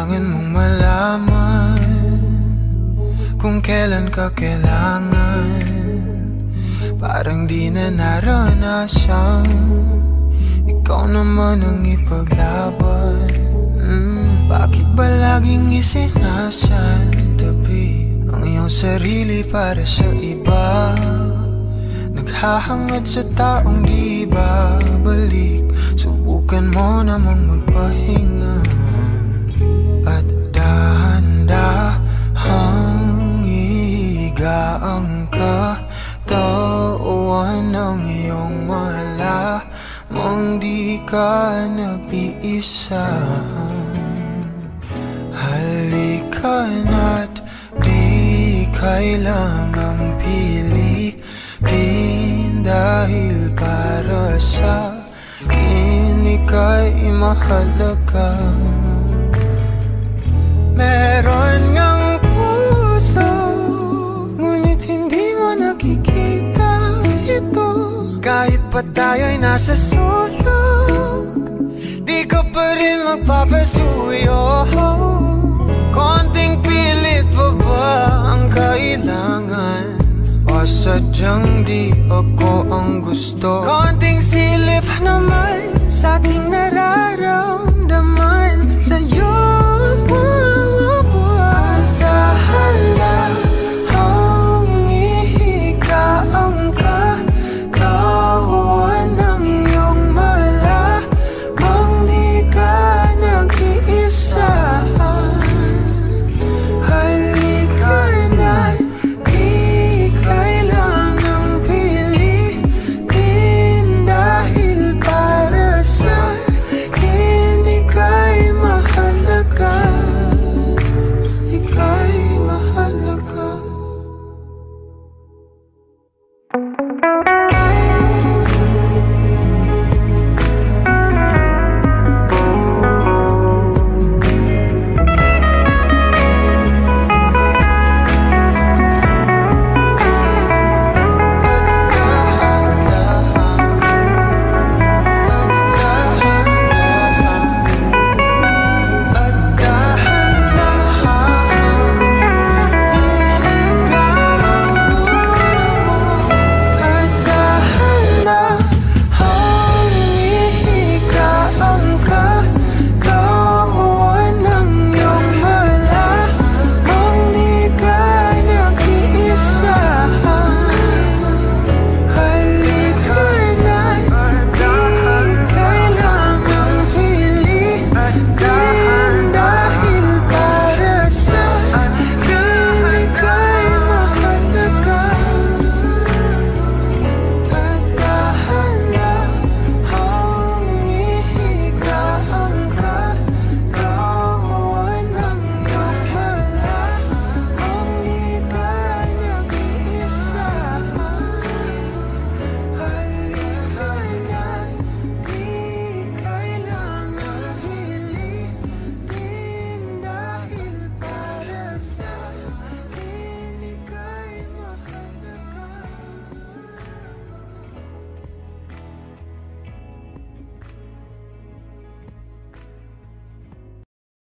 Kailangan mong malaman kung kailan ka kailangan. Parang di na naranasan, ikaw naman ang ipaglaban. Bakit ba laging isinasantabi ang iyong sarili para sa iba? Naghahangad sa taong di babalik. Subukan mo namang magpahinga at dahan-dahang higa ang katawan ng iyong malamang di ka nag-iisa. Halika na't di kailangang pilitin, dahil para sa akin ika'y mahalaga. Meron ngang puso, ngunit hindi mo nakikita ito. Kahit pa tayo'y nasa sulok, di ka pa rin magpapasuyo. Konting pilit pa ba ang kailangan? O sadyang di ako ang gusto?